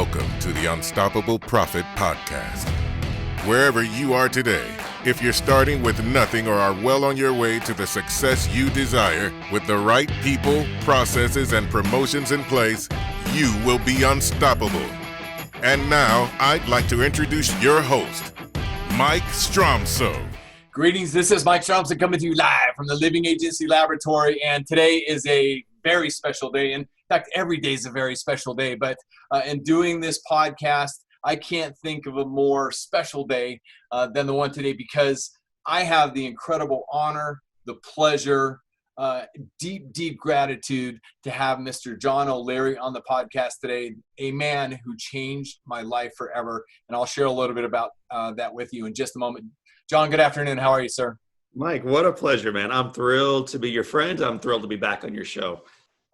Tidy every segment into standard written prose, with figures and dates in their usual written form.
Welcome to the Unstoppable Profit Podcast. Wherever you are today, if you're starting with nothing or are well on your way to the success you desire, with the right people, processes, and promotions in place, you will be unstoppable. And now, I'd like to introduce your host, Mike Stromsoe. Greetings, this is Mike Stromsoe coming to you live from the Living Agency Laboratory, and today is a very special day. In fact, every day is a very special day, but in doing this podcast, I can't think of a more special day than the one today, because I have the incredible honor, the pleasure, deep gratitude to have Mr. John O'Leary on the podcast today, a man who changed my life forever. And I'll share a little bit about that with you in just a moment. John, good afternoon. How are you, sir? Mike, what a pleasure, man. I'm thrilled to be your friend. I'm thrilled to be back on your show.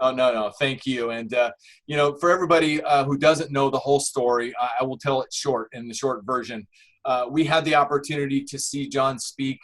Oh, no. Thank you. And, for everybody who doesn't know the whole story, I will tell it in the short version. We had the opportunity to see John speak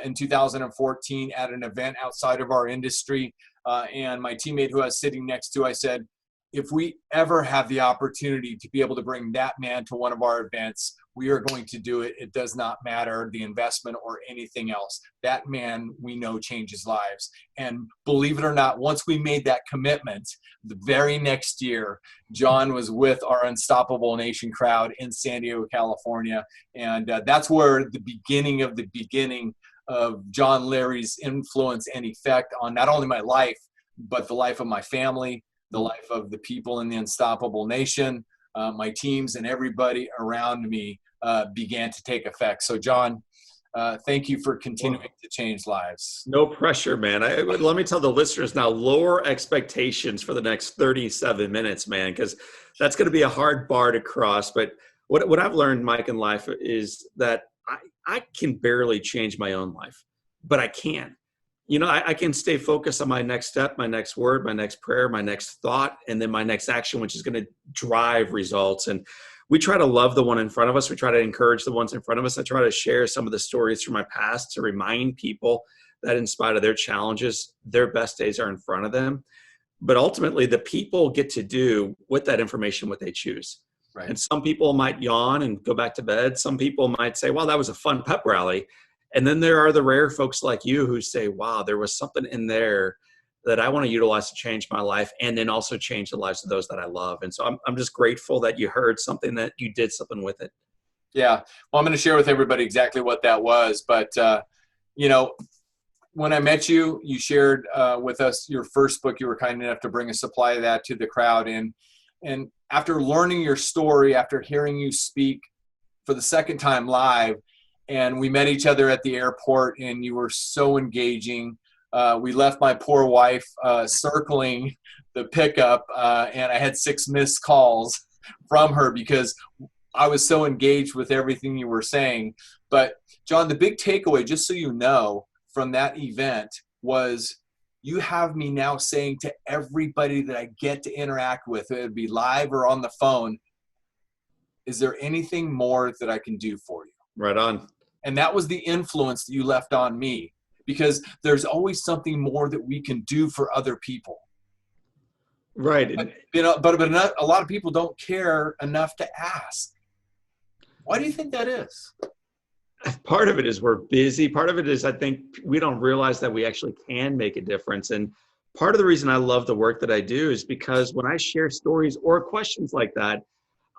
in 2014 at an event outside of our industry. And my teammate who I was sitting next to, I said, if we ever have the opportunity to be able to bring that man to one of our events, we are going to do it. It does not matter the investment or anything else. That man, we know, changes lives. And believe it or not, once we made that commitment, the very next year, John was with our Unstoppable Nation crowd in San Diego, California. And that's where the beginning of John Leary's influence and effect on not only my life, but the life of my family, the life of the people in the Unstoppable Nation, my teams, and everybody around me began to take effect. So, John, thank you for continuing to change lives. No pressure, man. Let me tell the listeners now, lower expectations for the next 37 minutes, man, because that's going to be a hard bar to cross. But what I've learned, Mike, in life is that I can barely change my own life, but I can. I can stay focused on my next step, my next word, my next prayer, my next thought, and then my next action, which is going to drive results. And we try to love the one in front of us. We try to encourage the ones in front of us. I try to share some of the stories from my past to remind people that in spite of their challenges, their best days are in front of them. But ultimately, the people get to do with that information what they choose. Right. And some people might yawn and go back to bed. Some people might say, well, that was a fun pep rally. And then there are the rare folks like you who say, wow, there was something in there that I want to utilize to change my life and then also change the lives of those that I love. And so I'm just grateful that you heard something, that you did something with it. Yeah. Well, I'm going to share with everybody exactly what that was. But, when I met you, you shared with us your first book. You were kind enough to bring a supply of that to the crowd. And after learning your story, after hearing you speak for the second time live, and we met each other at the airport, and you were so engaging. We left my poor wife circling the pickup, and I had 6 missed calls from her because I was so engaged with everything you were saying. But, John, the big takeaway, just so you know, from that event was you have me now saying to everybody that I get to interact with, whether it be live or on the phone, is there anything more that I can do for you? Right on. And that was the influence that you left on me, because there's always something more that we can do for other people. Right. But a lot of people don't care enough to ask. Why do you think that is? Part of it is we're busy. Part of it is I think we don't realize that we actually can make a difference. And part of the reason I love the work that I do is because when I share stories or questions like that,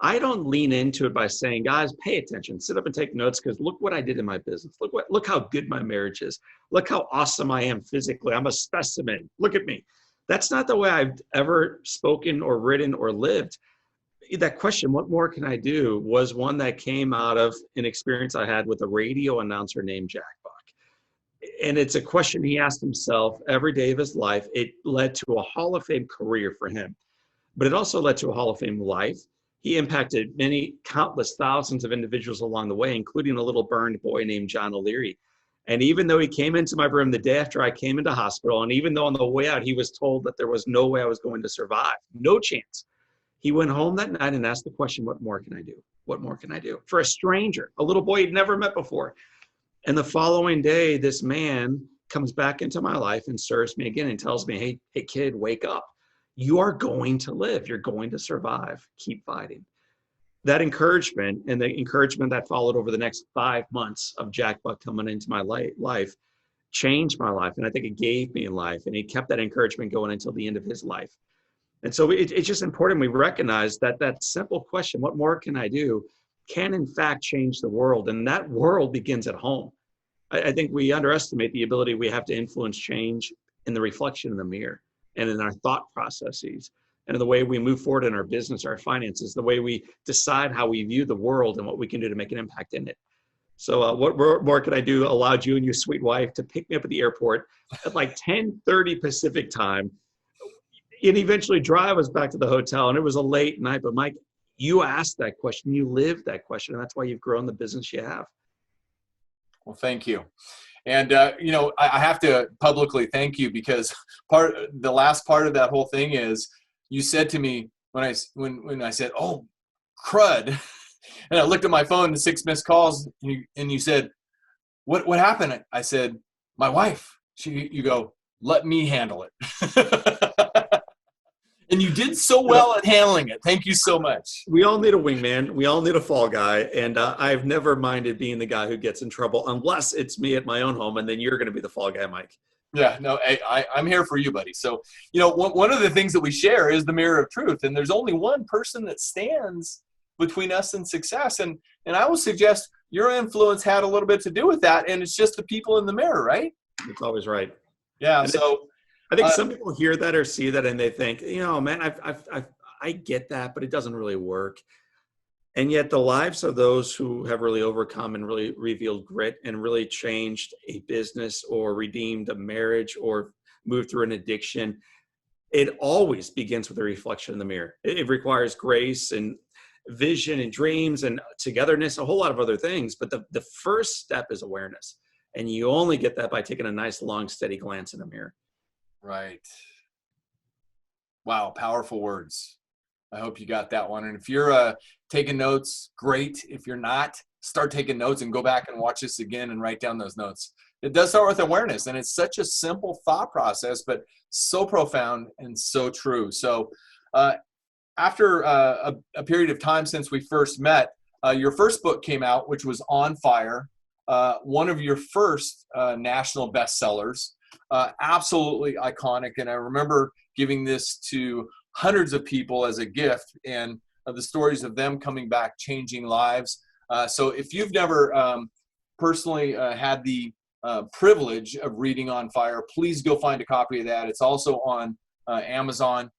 I don't lean into it by saying, guys, pay attention, sit up and take notes, because look what I did in my business. Look how good my marriage is. Look how awesome I am physically. I'm a specimen. Look at me. That's not the way I've ever spoken or written or lived. That question, what more can I do, was one that came out of an experience I had with a radio announcer named Jack Buck. And it's a question he asked himself every day of his life. It led to a Hall of Fame career for him, but it also led to a Hall of Fame life. He impacted countless thousands of individuals along the way, including a little burned boy named John O'Leary. And even though he came into my room the day after I came into hospital, and even though on the way out he was told that there was no way I was going to survive, no chance, he went home that night and asked the question, what more can I do? What more can I do? For a stranger, a little boy he'd never met before. And the following day, this man comes back into my life and serves me again and tells me, hey kid, wake up. you are going to live. You're going to survive. Keep fighting. That encouragement and the encouragement that followed over the next 5 months of Jack Buck coming into my life changed my life. And I think it gave me life. And he kept that encouragement going until the end of his life. And so it's just important we recognize that that simple question, what more can I do, can in fact change the world. And that world begins at home. I think we underestimate the ability we have to influence change in the reflection in the mirror and in our thought processes and in the way we move forward in our business, our finances, the way we decide how we view the world and what we can do to make an impact in it. So what more could I do? Allowed you and your sweet wife to pick me up at the airport at like 10:30 Pacific time and eventually drive us back to the hotel. And it was a late night, but Mike, you asked that question, you lived that question, and that's why you've grown the business you have. Well, thank you. And, I have to publicly thank you because the last part of that whole thing is you said to me when I said, oh, crud. And I looked at my phone, the 6 missed calls, and you said, what happened? I said, my wife. You go, let me handle it. And you did so well at handling it. Thank you so much. We all need a wingman. We all need a fall guy. And I've never minded being the guy who gets in trouble unless it's me at my own home. And then you're going to be the fall guy, Mike. Yeah, no, I'm here for you, buddy. So, one of the things that we share is the mirror of truth. And there's only one person that stands between us and success. And I will suggest your influence had a little bit to do with that. And it's just the people in the mirror, right? It's always right. Yeah. And so I think some people hear that or see that and they think, man, I get that, but it doesn't really work. And yet the lives of those who have really overcome and really revealed grit and really changed a business or redeemed a marriage or moved through an addiction, it always begins with a reflection in the mirror. It requires grace and vision and dreams and togetherness, a whole lot of other things. But the first step is awareness. And you only get that by taking a nice, long, steady glance in the mirror. Right. Wow. Powerful words. I hope you got that one. And if you're taking notes, great. If you're not, start taking notes and go back and watch this again and write down those notes. It does start with awareness, and it's such a simple thought process, but so profound and so true. So after a period of time since we first met, your first book came out, which was On Fire, one of your first national bestsellers. Absolutely iconic. And I remember giving this to hundreds of people as a gift and the stories of them coming back, changing lives. So if you've never personally had the privilege of reading On Fire, please go find a copy of that. It's also on Amazon.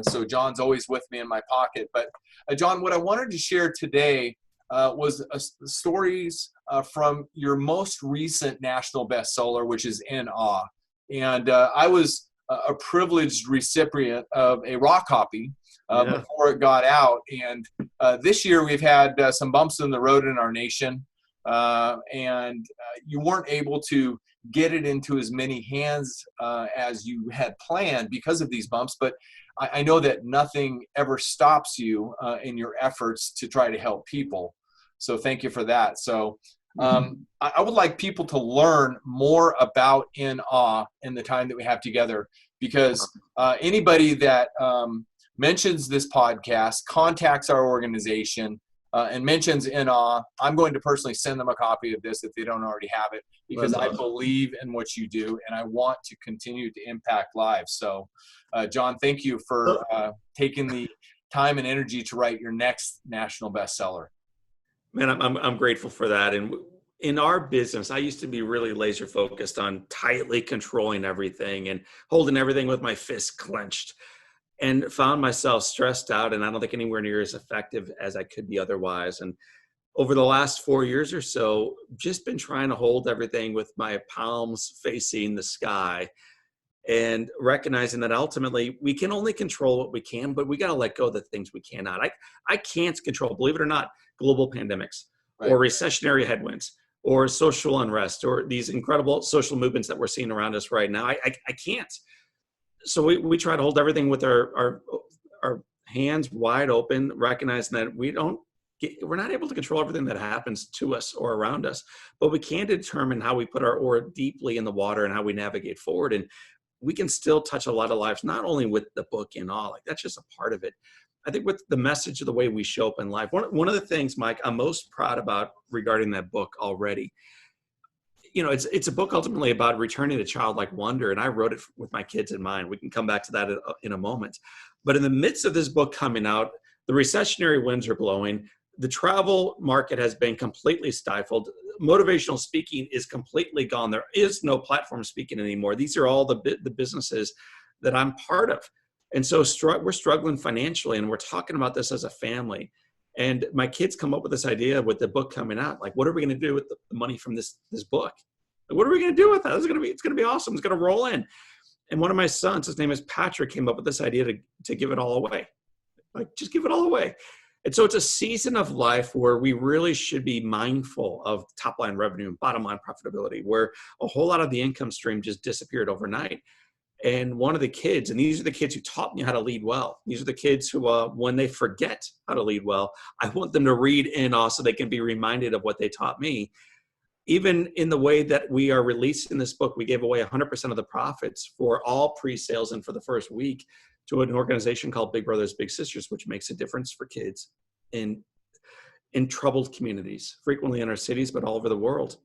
So John's always with me in my pocket. But John, what I wanted to share today was stories from your most recent national bestseller, which is In Awe. And I was a privileged recipient of a raw copy before it got out. And this year we've had some bumps in the road in our nation. And you weren't able to get it into as many hands as you had planned because of these bumps. But I know that nothing ever stops you in your efforts to try to help people. So thank you for that. So I would like people to learn more about In Awe in the time that we have together, because anybody that mentions this podcast, contacts our organization, and mentions In Awe, I'm going to personally send them a copy of this if they don't already have it, because I believe in what you do and I want to continue to impact lives. So, John, thank you for taking the time and energy to write your next national bestseller. Man, I'm grateful for that. And in our business, I used to be really laser focused on tightly controlling everything and holding everything with my fist clenched, and found myself stressed out, and I don't think anywhere near as effective as I could be otherwise. And over the last 4 years or so, just been trying to hold everything with my palms facing the sky and recognizing that ultimately we can only control what we can, but we got to let go of the things we cannot. I can't control, believe it or not, global pandemics or recessionary headwinds or social unrest or these incredible social movements that we're seeing around us right now. I can't. So we try to hold everything with our hands wide open, recognizing that we're not able to control everything that happens to us or around us, but we can determine how we put our oar deeply in the water and how we navigate forward. And we can still touch a lot of lives, not only with the book and all, like that's just a part of it. I think with the message of the way we show up in life, one of the things, Mike, I'm most proud about regarding that book already, it's a book ultimately about returning to childlike wonder. And I wrote it with my kids in mind. We can come back to that in a moment. But in the midst of this book coming out, the recessionary winds are blowing. The travel market has been completely stifled. Motivational speaking is completely gone. There is no platform speaking anymore. These are all the businesses that I'm part of. And so we're struggling financially, and we're talking about this as a family. And my kids come up with this idea with the book coming out. Like, what are we going to do with the money from this book? What are we going to do with that? It's going to be awesome. It's going to roll in. And one of my sons, his name is Patrick, came up with this idea to give it all away. Like, just give it all away. And so it's a season of life where we really should be mindful of top line revenue and bottom line profitability, where a whole lot of the income stream just disappeared overnight. And one of the kids, and these are the kids who taught me how to lead well. These are the kids who, when they forget how to lead well, I want them to read in so they can be reminded of what they taught me. Even in the way that we are releasing this book, we gave away 100% of the profits for all pre-sales and for the first week to an organization called Big Brothers Big Sisters, which makes a difference for kids in troubled communities, frequently in our cities, but all over the world.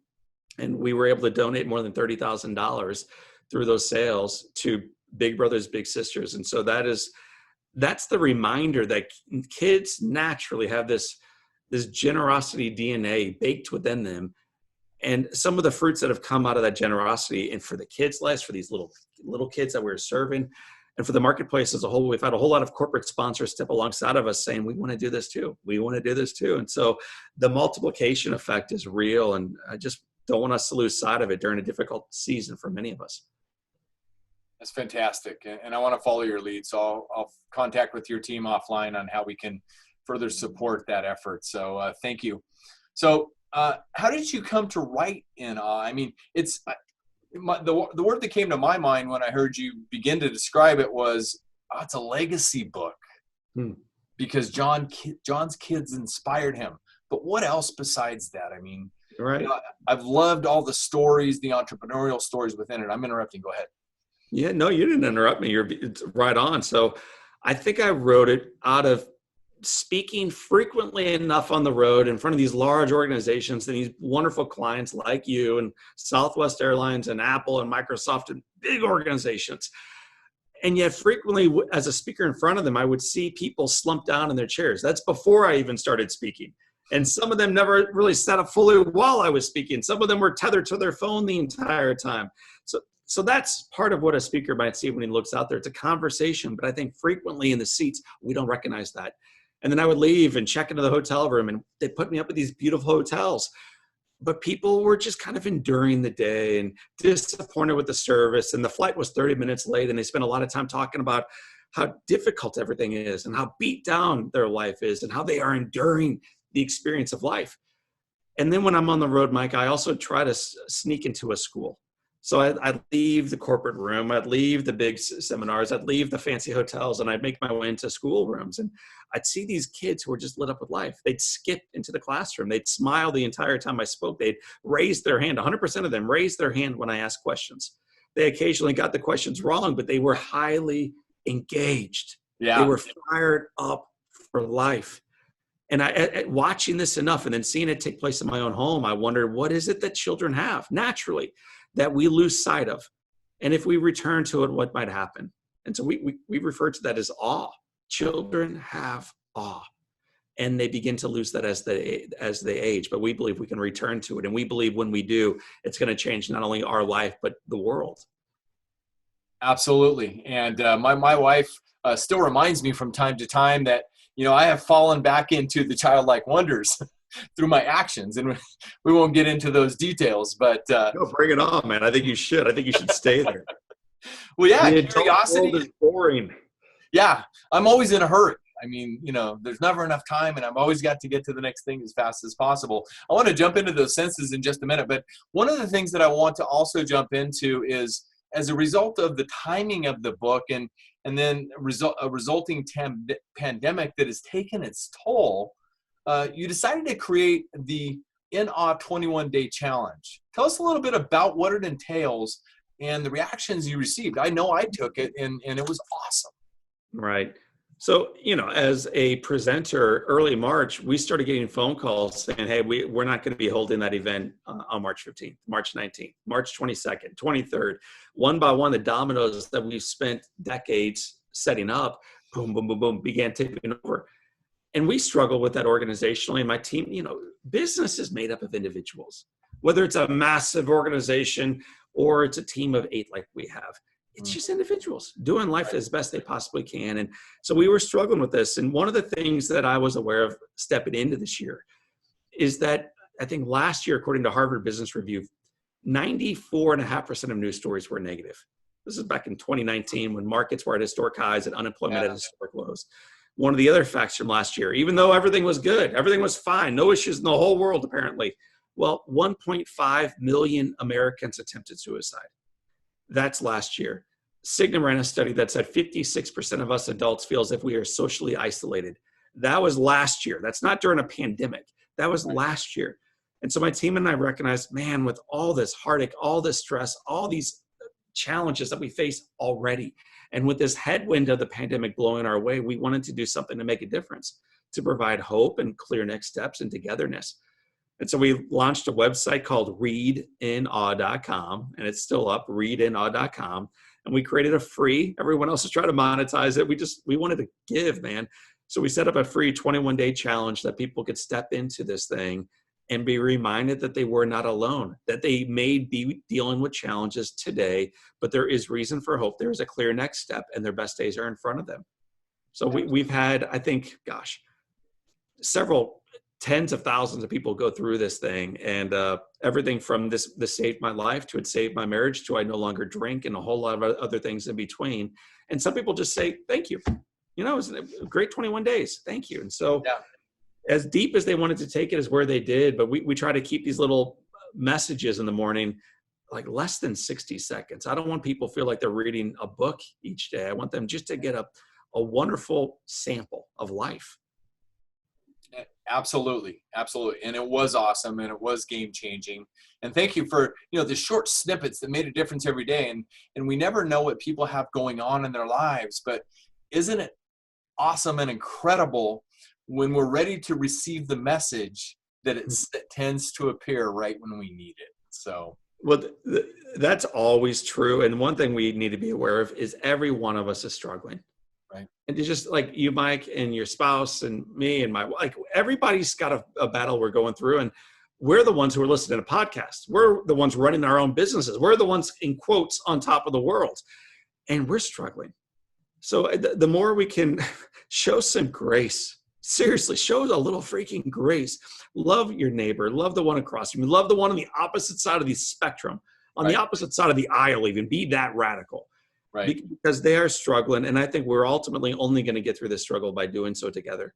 And we were able to donate more than $30,000 through those sales to Big Brothers Big Sisters. And so that's the reminder that kids naturally have this generosity DNA baked within them. And some of the fruits that have come out of that generosity, and for the kids' lives, for these little kids that we're serving, and for the marketplace as a whole, we've had a whole lot of corporate sponsors step alongside of us saying, we want to do this too. We want to do this too. And so the multiplication effect is real. And I just don't want us to lose sight of it during a difficult season for many of us. That's fantastic. And I want to follow your lead. So I'll contact with your team offline on how we can further support that effort. So thank you. So how did you come to write in awe? I mean, it's the word that came to my mind when I heard you begin to describe it was, it's a legacy book because John's kids inspired him. But what else besides that? I mean, right. I've loved all the stories, the entrepreneurial stories within it. I'm interrupting. Go ahead. Yeah, no, you didn't interrupt me. It's right on. So I think I wrote it out of speaking frequently enough on the road in front of these large organizations and these wonderful clients like you and Southwest Airlines and Apple and Microsoft and big organizations. And yet frequently as a speaker in front of them, I would see people slump down in their chairs. That's before I even started speaking. And some of them never really sat up fully while I was speaking. Some of them were tethered to their phone the entire time. So that's part of what a speaker might see when he looks out there. It's a conversation, but I think frequently in the seats, we don't recognize that. And then I would leave and check into the hotel room, and they put me up at these beautiful hotels. But people were just kind of enduring the day and disappointed with the service. And the flight was 30 minutes late, and they spent a lot of time talking about how difficult everything is and how beat down their life is and how they are enduring the experience of life. And then when I'm on the road, Mike, I also try to sneak into a school. So I'd leave the corporate room, I'd leave the big seminars, I'd leave the fancy hotels, and I'd make my way into schoolrooms. And I'd see these kids who were just lit up with life. They'd skip into the classroom. They'd smile the entire time I spoke. They'd raise their hand. 100% of them raised their hand when I asked questions. They occasionally got the questions wrong, but they were highly engaged. Yeah. They were fired up for life. And watching this enough and then seeing it take place in my own home, I wondered, what is it that children have naturally that we lose sight of? And if we return to it, what might happen? And so we refer to that as awe. Children have awe, and they begin to lose that as they age. But we believe we can return to it. And we believe when we do, it's going to change not only our life, but the world. Absolutely. And my wife still reminds me from time to time that, I have fallen back into the childlike wonders through my actions, and we won't get into those details, but no, bring it on, man. I think you should stay there. Well, yeah, the curiosity is boring. Yeah, I'm always in a hurry. I mean, there's never enough time, and I've always got to get to the next thing as fast as possible. I want to jump into those senses in just a minute, but one of the things that I want to also jump into is, as a result of the timing of the book and then a resulting pandemic that has taken its toll, you decided to create the In Awe 21-Day Challenge. Tell us a little bit about what it entails and the reactions you received. I know I took it, and it was awesome. Right. So, as a presenter, early March, we started getting phone calls saying, hey, we're not going to be holding that event on March 15th, March 19th, March 22nd, 23rd. One by one, the dominoes that we've spent decades setting up, boom, boom, boom, boom, began tipping over. And we struggle with that organizationally. And my team, business is made up of individuals, whether it's a massive organization or it's a team of 8 like we have. It's just individuals doing life as best they possibly can. And so we were struggling with this. And one of the things that I was aware of stepping into this year is that I think last year, according to Harvard Business Review, 94.5% of news stories were negative. This is back in 2019 when markets were at historic highs and unemployment at historic lows. One of the other facts from last year, even though everything was good, everything was fine, no issues in the whole world apparently, well, 1.5 million Americans attempted suicide. That's last year. Cigna ran a study that said 56% of us adults feel as if we are socially isolated. That was last year. That's not during a pandemic. That was last year. And so my team and I recognized, man, with all this heartache, all this stress, all these challenges that we face already, and with this headwind of the pandemic blowing our way, we wanted to do something to make a difference, to provide hope and clear next steps and togetherness. And so we launched a website called readinawe.com, and it's still up, readinawe.com. And we created a free, everyone else is trying to monetize it. We wanted to give, man. So we set up a free 21-day challenge that people could step into this thing and be reminded that they were not alone, that they may be dealing with challenges today, but there is reason for hope. There is a clear next step, and their best days are in front of them. So we've had, I think, several tens of thousands of people go through this thing, and everything from this saved my life to it saved my marriage to I no longer drink and a whole lot of other things in between. And some people just say, thank you. It was a great 21 days. Thank you. And so as deep as they wanted to take it is where they did, but we try to keep these little messages in the morning, like less than 60 seconds. I don't want people to feel like they're reading a book each day. I want them just to get a wonderful sample of life. Absolutely. And it was awesome, and it was game changing. And thank you for, the short snippets that made a difference every day. And we never know what people have going on in their lives, but isn't it awesome and incredible when we're ready to receive the message that it tends to appear right when we need it. So. Well, that's always true. And one thing we need to be aware of is every one of us is struggling. Right. And it's just like you, Mike, and your spouse and me and everybody's got a battle we're going through. And we're the ones who are listening to podcasts. We're the ones running our own businesses. We're the ones in quotes on top of the world. And we're struggling. So the more we can show some grace, seriously, show a little freaking grace. Love your neighbor. Love the one across from you. Love the one on the opposite side of the spectrum, on the opposite side of the aisle even. Be that radical. Right. Because they are struggling. And I think we're ultimately only going to get through this struggle by doing so together.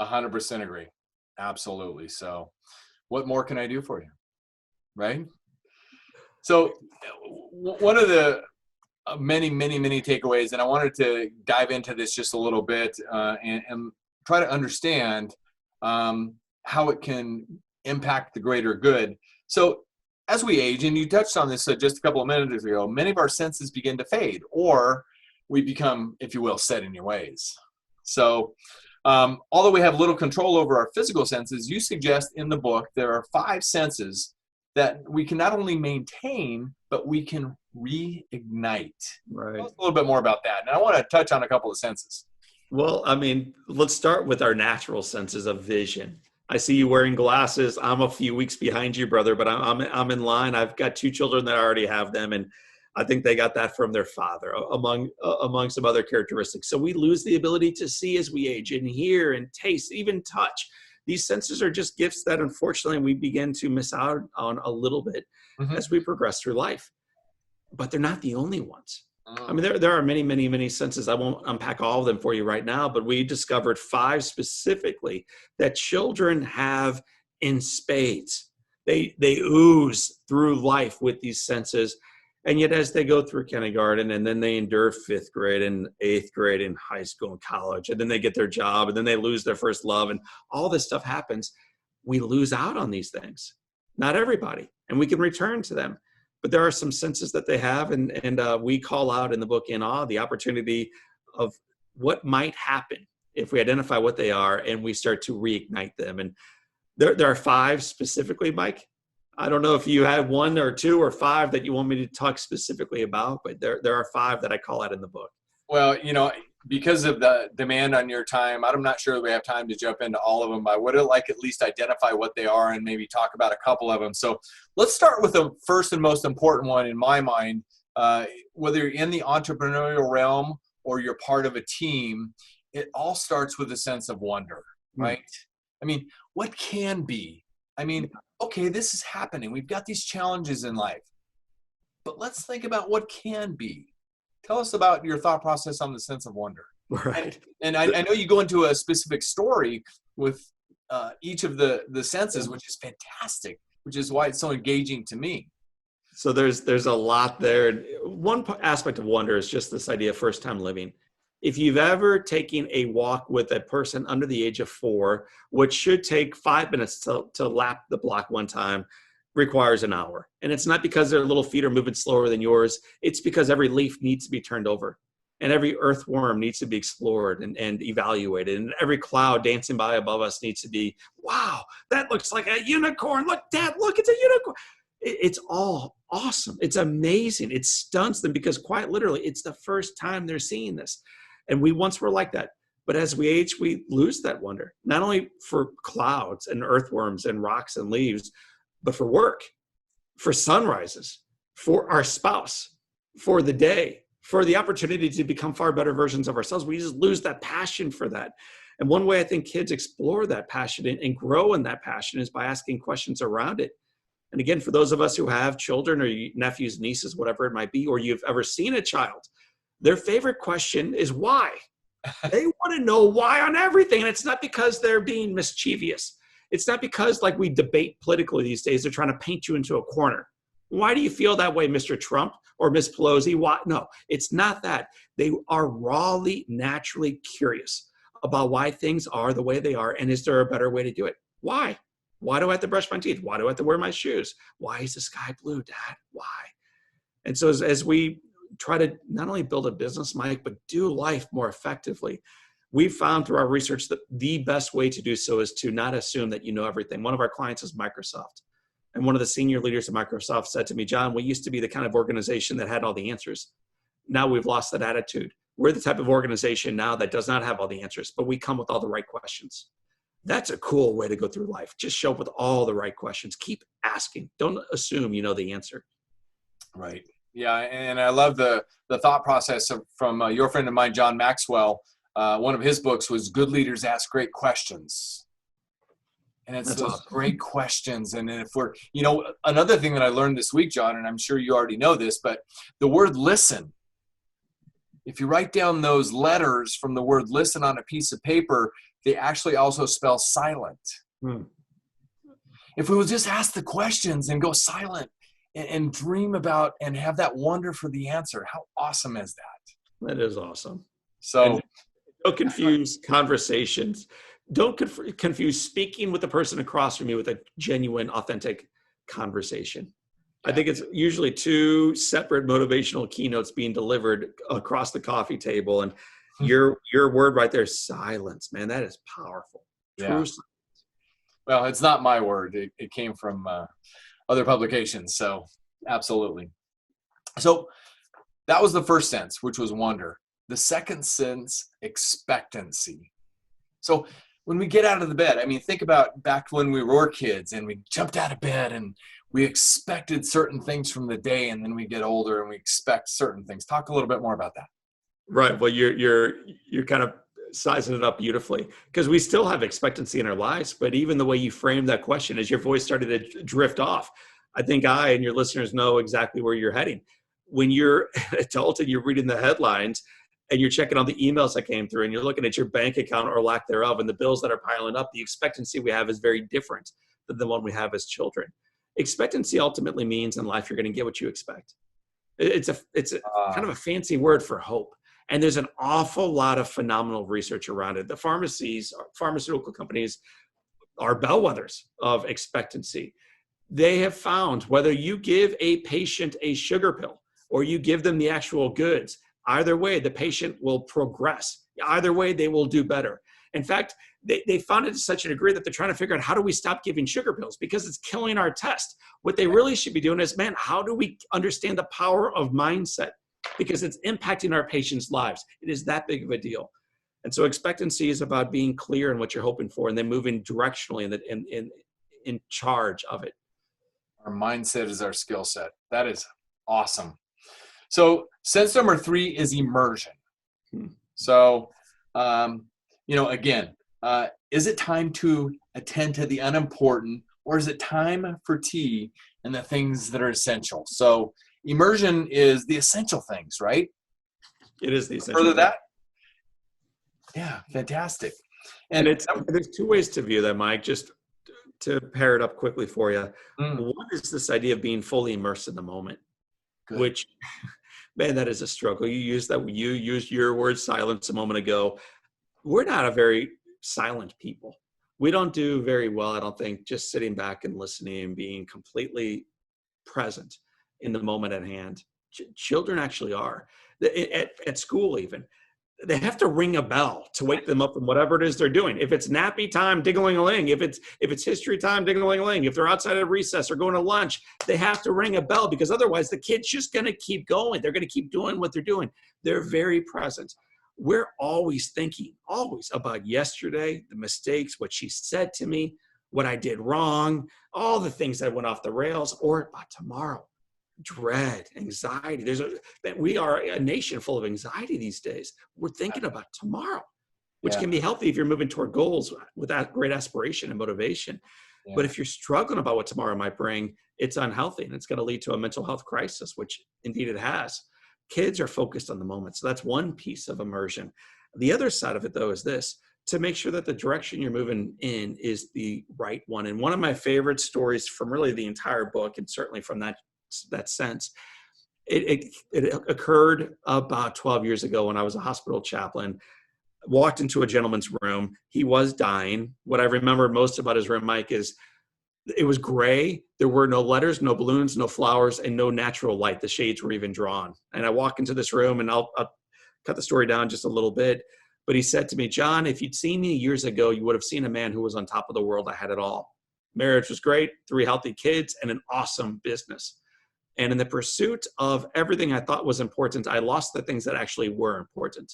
100% agree. Absolutely. So what more can I do for you? Right. So one of the many takeaways, and I wanted to dive into this just a little bit and try to understand how it can impact the greater good. So as we age, and you touched on this just a couple of minutes ago, many of our senses begin to fade, or we become, if you will, set in your ways. So although we have little control over our physical senses, you suggest in the book there are 5 senses that we can not only maintain, but we can reignite. Right. Tell us a little bit more about that. And I want to touch on a couple of senses. Well, I mean, let's start with our natural senses of vision. I see you wearing glasses. I'm a few weeks behind you, brother, but I'm in line. I've got 2 children that already have them, and I think they got that from their father, among some other characteristics. So we lose the ability to see as we age, and hear and taste, even touch. These senses are just gifts that unfortunately we begin to miss out on a little bit as we progress through life. But they're not the only ones. I mean, there are many senses. I won't unpack all of them for you right now, but we discovered 5 specifically that children have in spades. They ooze through life with these senses. And yet as they go through kindergarten, and then they endure 5th grade and 8th grade in high school and college, and then they get their job, and then they lose their first love, and all this stuff happens, we lose out on these things. Not everybody, and we can return to them. but there are some senses that they have. And we call out in the book In Awe the opportunity of what might happen if we identify what they are and we start to reignite them. And there are 5 specifically, Mike. I don't know if you have 1 or 2 or 5 that you want me to talk specifically about, but there are 5 that I call out in the book. Well, because of the demand on your time, I'm not sure we have time to jump into all of them. I would like at least identify what they are and maybe talk about a couple of them. So let's start with the first and most important one in my mind. Whether you're in the entrepreneurial realm or you're part of a team, it all starts with a sense of wonder, right? I mean, what can be? I mean, okay, this is happening. We've got these challenges in life, but let's think about what can be. Tell us about your thought process on the sense of wonder. Right. And I know you go into a specific story with each of the senses, which is fantastic, which is why it's so engaging to me. So there's a lot there. One aspect of wonder is just this idea of first time living. If you've ever taken a walk with a person under the age of 4, which should take 5 minutes to lap the block one time, requires an hour. And it's not because their little feet are moving slower than yours. It's because every leaf needs to be turned over and every earthworm needs to be explored and evaluated. And every cloud dancing by above us needs to be, wow, that looks like a unicorn. Look, Dad, look, it's a unicorn. It's all awesome. It's amazing. It stuns them because quite literally, it's the first time they're seeing this. And we once were like that. But as we age, we lose that wonder, not only for clouds and earthworms and rocks and leaves, but for work, for sunrises, for our spouse, for the day, for the opportunity to become far better versions of ourselves. We just lose that passion for that. And one way I think kids explore that passion and grow in that passion is by asking questions around it. And again, for those of us who have children or nephews, nieces, whatever it might be, or you've ever seen a child, their favorite question is why. They want to know why on everything. And it's not because they're being mischievous. It's not because, like we debate politically these days, they're trying to paint you into a corner. Why do you feel that way, Mr. Trump or Miss Pelosi? Why? No, it's not that. They are rawly, naturally curious about why things are the way they are. And is there a better way to do it? Why? Why do I have to brush my teeth? Why do I have to wear my shoes? Why is the sky blue, Dad? Why? And so as we try to not only build a business, Mike, but do life more effectively, we've found through our research that the best way to do so is to not assume that you know everything. One of our clients is Microsoft. And one of the senior leaders of Microsoft said to me, John, we used to be the kind of organization that had all the answers. Now we've lost that attitude. We're the type of organization now that does not have all the answers, but we come with all the right questions. That's a cool way to go through life. Just show up with all the right questions. Keep asking. Don't assume you know the answer. Right. Yeah, and I love the thought process from your friend of mine, John Maxwell. One of his books was Good Leaders Ask Great Questions. And it's those great questions. And if we're, another thing that I learned this week, John, and I'm sure you already know this, but the word listen, if you write down those letters from the word listen on a piece of paper, they actually also spell silent. If we would just ask the questions and go silent and dream about and have that wonder for the answer, how awesome is that? That is awesome. So and don't confuse conversations. Don't confuse speaking with the person across from you with a genuine, authentic conversation. Yeah. I think it's usually 2 separate motivational keynotes being delivered across the coffee table. And your word right there is silence, man. That is powerful. True silence. Well, it's not my word. It came from other publications. So absolutely. So that was the first sense, which was wonder. The second sense, expectancy. So when we get out of the bed, I mean, think about back when we were kids and we jumped out of bed and we expected certain things from the day, and then we get older and we expect certain things. Talk a little bit more about that. Right. Well, you're kind of sizing it up beautifully, because we still have expectancy in our lives, but even the way you framed that question as your voice started to drift off, I think I and your listeners know exactly where you're heading. When you're an adult and you're reading the headlines and you're checking on the emails that came through and you're looking at your bank account or lack thereof and the bills that are piling up, the expectancy we have is very different than the one we have as children. Expectancy ultimately means in life you're going to get what you expect. It's a kind of a fancy word for hope. And there's an awful lot of phenomenal research around it. The pharmaceutical companies are bellwethers of expectancy. They have found whether you give a patient a sugar pill or you give them the actual goods, either way, the patient will progress. Either way, they will do better. In fact, they found it to such a degree that they're trying to figure out, how do we stop giving sugar pills? Because it's killing our test. What they really should be doing is, man, how do we understand the power of mindset? Because it's impacting our patients' lives. It is that big of a deal. And so expectancy is about being clear in what you're hoping for and then moving directionally in charge of it. Our mindset is our skill set. That is awesome. So sense number 3 is immersion. So, again, is it time to attend to the unimportant, or is it time for tea and the things that are essential? So immersion is the essential things, right? It is the essential. Further that? Yeah, fantastic. And there's 2 ways to view that, Mike, just to pair it up quickly for you. One is this idea of being fully immersed in the moment. Good. Which, man, that is a struggle. You used your word silence a moment ago. We're not a very silent people. We don't do very well, I don't think, just sitting back and listening and being completely present in the moment at hand. Children actually are. At school even. They have to ring a bell to wake them up from whatever it is they're doing. If it's nappy time, ding-a-ling-a-ling. If it's history time, ding-a-ling-a-ling. If they're outside of recess or going to lunch, they have to ring a bell, because otherwise the kid's just going to keep going. They're going to keep doing what they're doing. They're very present. We're always thinking, always, about yesterday, the mistakes, what she said to me, what I did wrong, all the things that went off the rails, or about tomorrow. Dread, anxiety. We are a nation full of anxiety these days. We're thinking about tomorrow, which can be healthy if you're moving toward goals with that great aspiration and motivation. Yeah. But if you're struggling about what tomorrow might bring, it's unhealthy, and it's going to lead to a mental health crisis, which indeed it has. Kids are focused on the moment. So that's one piece of immersion. The other side of it, though, is this: to make sure that the direction you're moving in is the right one. And one of my favorite stories from really the entire book, and certainly from that sense, it occurred about 12 years ago when I was a hospital chaplain. Walked into a gentleman's room. He was dying. What I remember most about his room, Mike, is it was gray. There were no letters, no balloons, no flowers, and no natural light. The shades were even drawn. And I walk into this room, and I'll cut the story down just a little bit. But he said to me, "John, if you'd seen me years ago, you would have seen a man who was on top of the world. I had it all. Marriage was great, 3 healthy kids, and an awesome business. And in the pursuit of everything I thought was important, I lost the things that actually were important."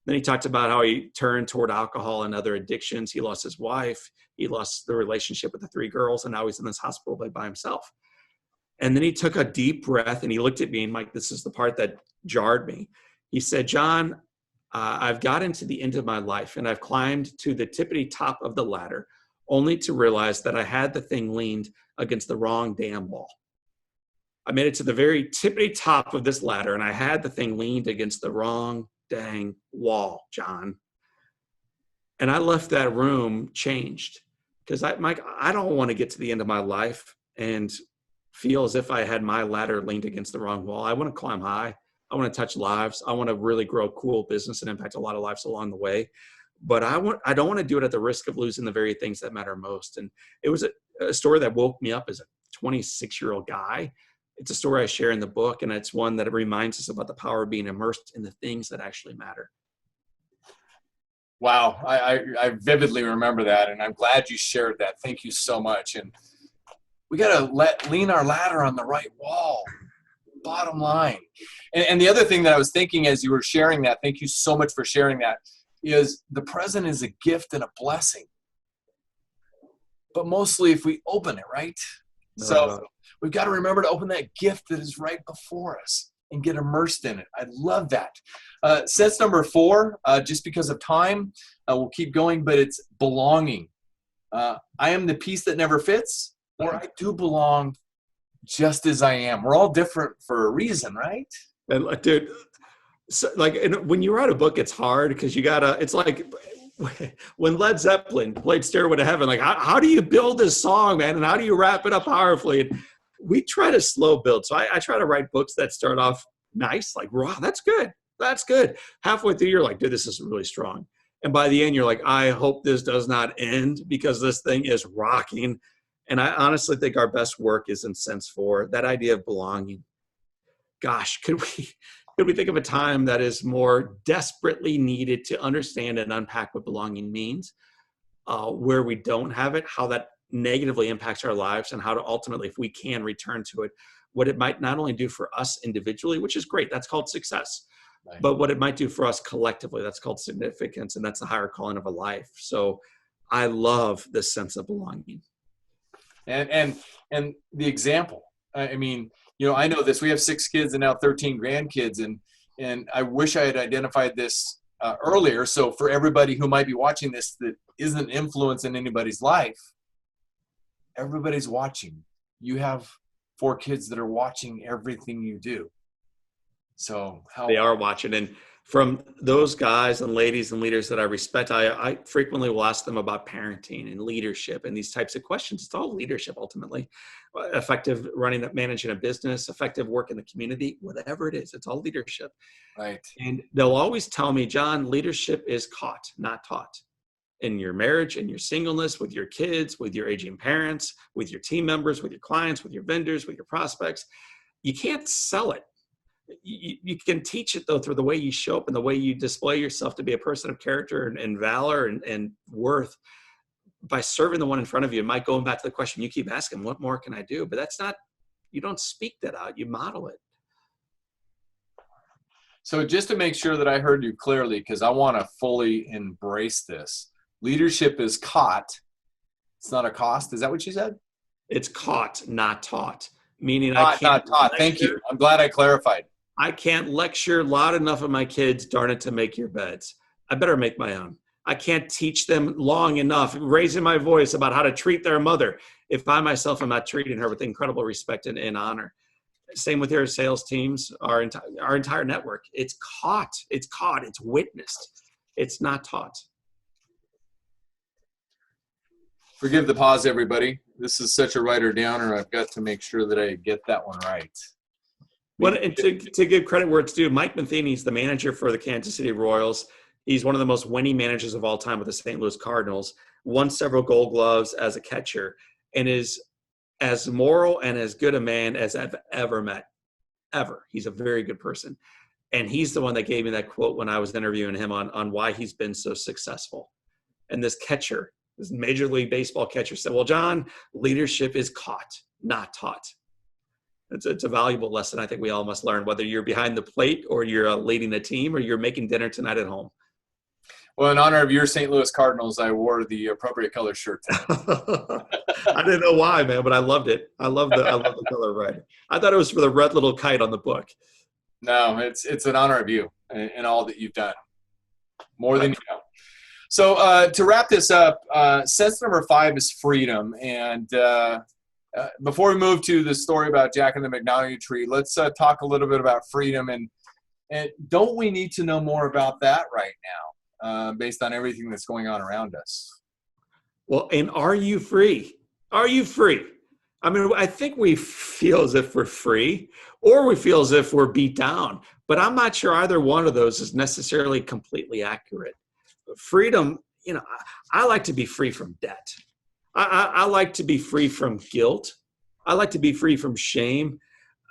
Then he talked about how he turned toward alcohol and other addictions. He lost his wife. He lost the relationship with the 3 girls, and now he's in this hospital bed by himself. And then he took a deep breath, and he looked at me, and Mike, this is the part that jarred me. He said, "John, I've gotten to the end of my life, and I've climbed to the tippity top of the ladder, only to realize that I had the thing leaned against the wrong damn wall. I made it to the very tippity top of this ladder, and I had the thing leaned against the wrong dang wall, John." And I left that room changed, because Mike, I don't want to get to the end of my life and feel as if I had my ladder leaned against the wrong wall. I want to climb high. I want to touch lives. I want to really grow cool business and impact a lot of lives along the way. But I don't want to do it at the risk of losing the very things that matter most. And it was a story that woke me up as a 26-year-old guy. It's a story I share in the book, and it's one that reminds us about the power of being immersed in the things that actually matter. Wow, I vividly remember that, and I'm glad you shared that. Thank you so much. And we got to lean our ladder on the right wall, bottom line. And the other thing that I was thinking as you were sharing that, thank you so much for sharing that, is the present is a gift and a blessing. But mostly if we open it, right? So we've got to remember to open that gift that is right before us and get immersed in it. I love that. Sense number 4, just because of time, we'll keep going, but it's belonging. I am the piece that never fits, or I do belong just as I am. We're all different for a reason, right? And dude, so when you write a book, it's hard because it's like when Led Zeppelin played Stairway to Heaven, like how do you build this song, man? And how do you wrap it up powerfully? And we try to slow build. So I try to write books that start off nice, like, wow, that's good. That's good. Halfway through, you're like, dude, this is really strong. And by the end, you're like, I hope this does not end, because this thing is rocking. And I honestly think our best work is in sense for that idea of belonging. Gosh, could we think of a time that is more desperately needed to understand and unpack what belonging means, where we don't have it, how that negatively impacts our lives, and how to ultimately, if we can, return to it, what it might not only do for us individually, which is great, that's called success, right, but what it might do for us collectively, that's called significance, and that's the higher calling of a life. So I love this sense of belonging. And the example, I mean, I know this, we have 6 kids and now 13 grandkids, and I wish I had identified this earlier. So for everybody who might be watching this that isn't an influence in anybody's life, everybody's watching. You have 4 kids that are watching everything you do. So they are watching. And from those guys and ladies and leaders that I respect, I frequently will ask them about parenting and leadership and these types of questions. It's all leadership, ultimately. Effective managing a business, effective work in the community, whatever it is, it's all leadership. Right. And they'll always tell me, John, leadership is caught, not taught. In your marriage, in your singleness, with your kids, with your aging parents, with your team members, with your clients, with your vendors, with your prospects. You can't sell it. You can teach it, though, through the way you show up and the way you display yourself to be a person of character and valor and worth by serving the one in front of you. It might go back to the question you keep asking, what more can I do? But that's not, you don't speak that out, you model it. So just to make sure that I heard you clearly, because I want to fully embrace this, leadership is caught. It's not a cost. Is that what you said? It's caught, not taught. Meaning not, I can't. Not taught. Thank you. I'm glad I clarified. I can't lecture loud enough of my kids, darn it, to make your beds. I better make my own. I can't teach them long enough, raising my voice about how to treat their mother if I myself am not treating her with incredible respect and honor. Same with your sales teams, our entire network. It's caught, it's witnessed. It's not taught. Forgive the pause, everybody. This is such a writer downer. I've got to make sure that I get that one right. Well, and to give credit where it's due, Mike Matheny is the manager for the Kansas City Royals. He's one of the most winning managers of all time with the St. Louis Cardinals, won several Gold Gloves as a catcher, and is as moral and as good a man as I've ever met, ever. He's a very good person. And he's the one that gave me that quote when I was interviewing him on why he's been so successful. And this catcher, this Major League Baseball catcher, said, well, John, leadership is caught, not taught. It's a valuable lesson I think we all must learn, whether you're behind the plate or you're leading a team or you're making dinner tonight at home. Well, in honor of your St. Louis Cardinals, I wore the appropriate color shirt today. I didn't know why, man, but I loved it. I love the color red. I thought it was for the red little kite on the book. No, it's an honor of you and all that you've done. More than you know. So to wrap this up, sense number 5 is freedom. And before we move to the story about Jack and the Magnolia Tree, let's talk a little bit about freedom. And don't we need to know more about that right now, based on everything that's going on around us? Well, and are you free? Are you free? I mean, I think we feel as if we're free or we feel as if we're beat down, but I'm not sure either one of those is necessarily completely accurate. Freedom, I like to be free from debt. I like to be free from guilt. I like to be free from shame.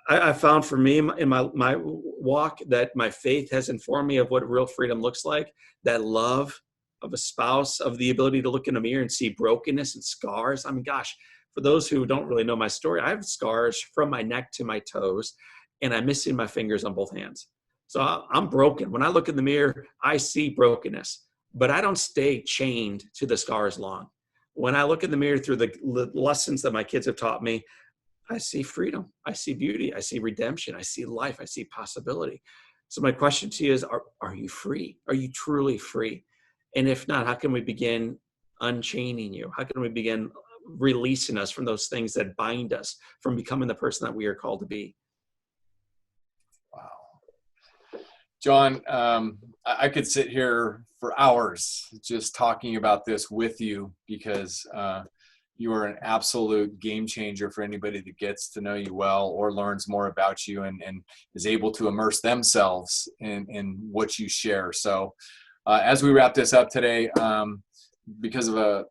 I found for me in my walk that my faith has informed me of what real freedom looks like, that love of a spouse, of the ability to look in a mirror and see brokenness and scars. I mean, gosh, for those who don't really know my story, I have scars from my neck to my toes, and I'm missing my fingers on both hands. So I'm broken. When I look in the mirror, I see brokenness, but I don't stay chained to the scars long. When I look in the mirror through the lessons that my kids have taught me, I see freedom. I see beauty. I see redemption. I see life. I see possibility. So my question to you is, are you free? Are you truly free? And if not, how can we begin unchaining you? How can we begin releasing us from those things that bind us from becoming the person that we are called to be? Wow. John, I could sit here for hours just talking about this with you, because you are an absolute game changer for anybody that gets to know you well or learns more about you and is able to immerse themselves in what you share. So as we wrap this up today, because of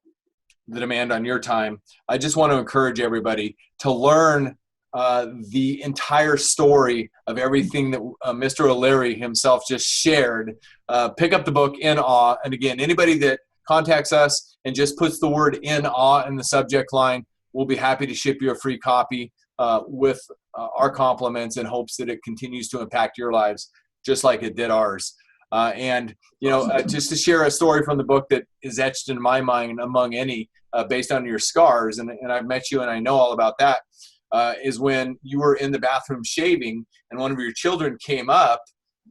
the demand on your time, I just want to encourage everybody to learn the entire story of everything that Mr. O'Leary himself just shared. Pick up the book, In Awe. And again, anybody that contacts us and just puts the word "in awe" in the subject line, we'll be happy to ship you a free copy with our compliments, in hopes that it continues to impact your lives just like it did ours. And just to share a story from the book that is etched in my mind among any, based on your scars, and I've met you and I know all about that, is when you were in the bathroom shaving and one of your children came up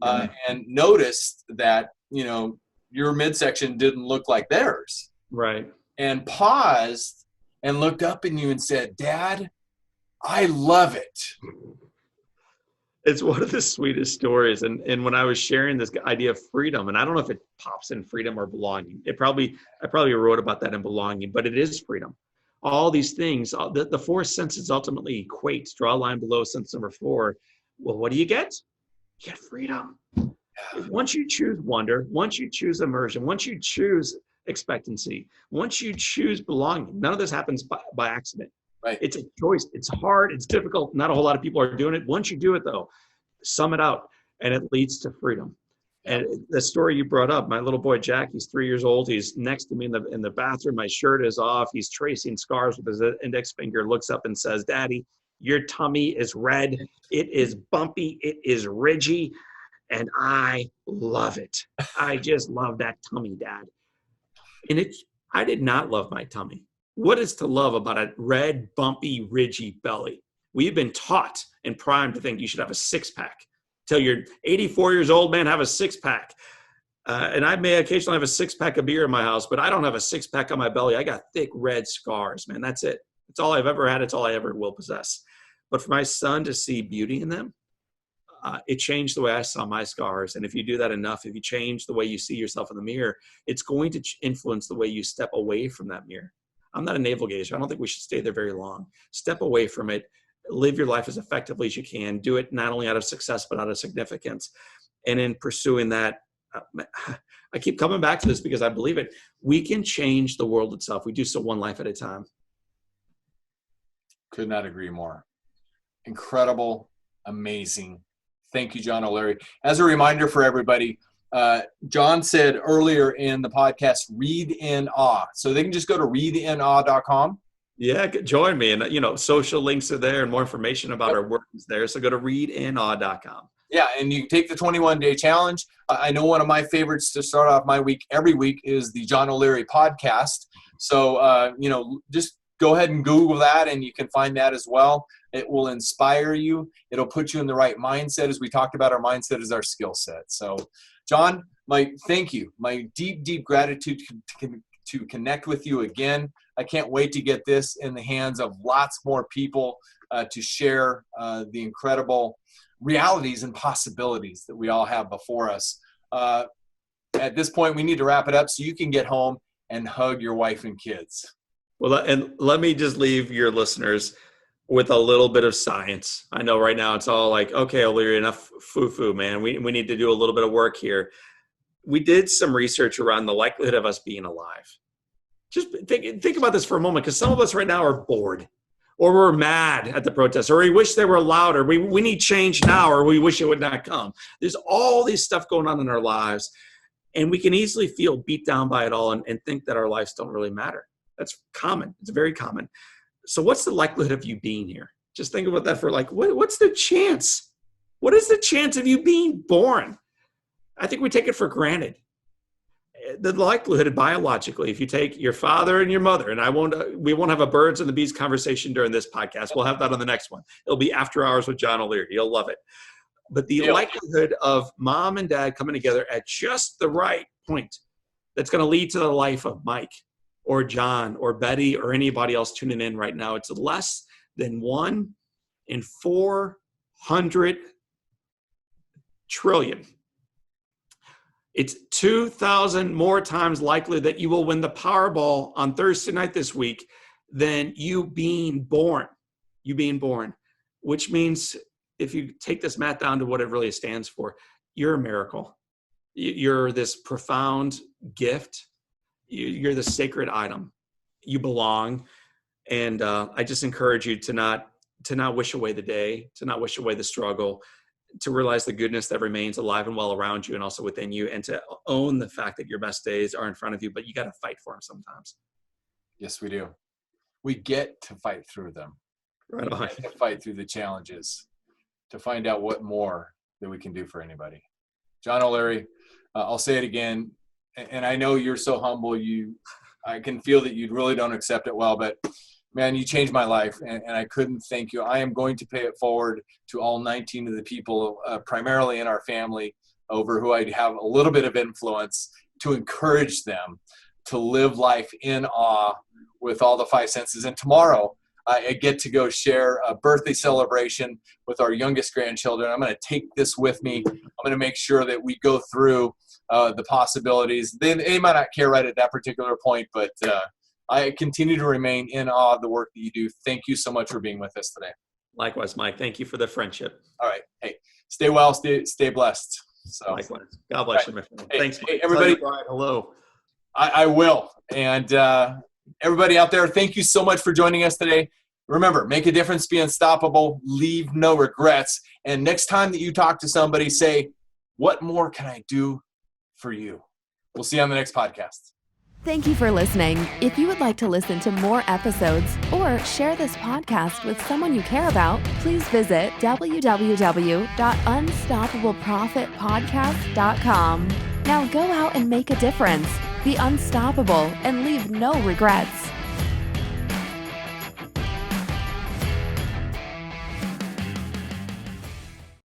and noticed that, your midsection didn't look like theirs. Right. And paused and looked up at you and said, "Dad, I love it." It's one of the sweetest stories. And when I was sharing this idea of freedom, and I don't know if it pops in freedom or belonging, I probably wrote about that in belonging, but it is freedom. All these things, the four senses ultimately equate. Draw a line below sense number 4. Well, what do you get? You get freedom. Once you choose wonder, once you choose immersion, once you choose expectancy, once you choose belonging, none of this happens by accident. Right. It's a choice. It's hard. It's difficult. Not a whole lot of people are doing it. Once you do it, though, sum it out, and it leads to freedom. And the story you brought up, my little boy Jack, he's 3 years old. He's next to me in the bathroom. My shirt is off. He's tracing scars with his index finger. Looks up and says, "Daddy, your tummy is red. It is bumpy. It is ridgy, and I love it. I just love that tummy, Dad." And I did not love my tummy. What is to love about a red, bumpy, ridgy belly? We've been taught and primed to think you should have a six-pack. Till you're 84 years old, man, have a six-pack. And I may occasionally have a six-pack of beer in my house, but I don't have a six-pack on my belly. I got thick red scars, man. That's it. It's all I've ever had. It's all I ever will possess. But for my son to see beauty in them, it changed the way I saw my scars. And if you do that enough, if you change the way you see yourself in the mirror, it's going to influence the way you step away from that mirror. I'm not a navel gazer. I don't think we should stay there very long. Step away from it. Live your life as effectively as you can. Do it not only out of success, but out of significance. And in pursuing that, I keep coming back to this because I believe it. We can change the world itself. We do so one life at a time. Could not agree more. Incredible, amazing. Thank you, John O'Leary. As a reminder for everybody, John said earlier in the podcast, read in awe. So they can just go to readinawe.com. Yeah, join me. And, social links are there and more information about our work is there. So go to readinawe.com. Yeah, and you take the 21-day challenge. I know one of my favorites to start off my week every week is the John O'Leary podcast. So, just go ahead and Google that and you can find that as well. It will inspire you. It'll put you in the right mindset. As we talked about, our mindset is our skill set. So, John, thank you. My deep, deep gratitude to connect with you again. I can't wait to get this in the hands of lots more people to share the incredible realities and possibilities that we all have before us. At this point, we need to wrap it up so you can get home and hug your wife and kids. Well, and let me just leave your listeners with a little bit of science. I know right now it's all like, okay, O'Leary, enough foo-foo, man. We need to do a little bit of work here. We did some research around the likelihood of us being alive. Just think about this for a moment, because some of us right now are bored, or we're mad at the protests, or we wish they were louder. We need change now, or we wish it would not come. There's all this stuff going on in our lives, and we can easily feel beat down by it all and think that our lives don't really matter. That's common. It's very common. So what's the likelihood of you being here? Just think about that for what's the chance? What is the chance of you being born? I think we take it for granted. The likelihood biologically, if you take your father and your mother, and we won't have a birds and the bees conversation during this podcast. We'll have that on the next one. It'll be After Hours with John O'Leary. You'll love it. But the likelihood of mom and dad coming together at just the right point that's going to lead to the life of Mike or John or Betty or anybody else tuning in right now, it's less than 1 in 400 trillion. It's 2,000 more times likely that you will win the Powerball on Thursday night this week than you being born. Which means if you take this math down to what it really stands for, you're a miracle. You're this profound gift. You're the sacred item. you belong. And I just encourage you to not wish away the day, to not wish away the struggle, to realize the goodness that remains alive and well around you and also within you, and to own the fact that your best days are in front of you, but you got to fight for them sometimes. Yes, we do. We get to fight through them. Right on. We get to fight through the challenges to find out what more that we can do for anybody. John O'Leary, I'll say it again, and I know you're so humble. I can feel that you really don't accept it well, but man, you changed my life, and I couldn't thank you. I am going to pay it forward to all 19 of the people, primarily in our family, over who I have a little bit of influence, to encourage them to live life in awe with all the five senses. And tomorrow, I get to go share a birthday celebration with our youngest grandchildren. I'm going to take this with me. I'm going to make sure that we go through the possibilities. They might not care right at that particular point, but I continue to remain in awe of the work that you do. Thank you so much for being with us today. Likewise, Mike. Thank you for the friendship. All right. Hey, stay well, stay blessed. So, likewise. God bless you, my friend. Hey, thanks, Mike. hey, everybody. Hello. I will. And everybody out there, thank you so much for joining us today. Remember, make a difference, be unstoppable, leave no regrets. And next time that you talk to somebody, say, what more can I do for you? We'll see you on the next podcast. Thank you for listening. If you would like to listen to more episodes or share this podcast with someone you care about, please visit www.unstoppableprofitpodcast.com. Now go out and make a difference. Be unstoppable and leave no regrets.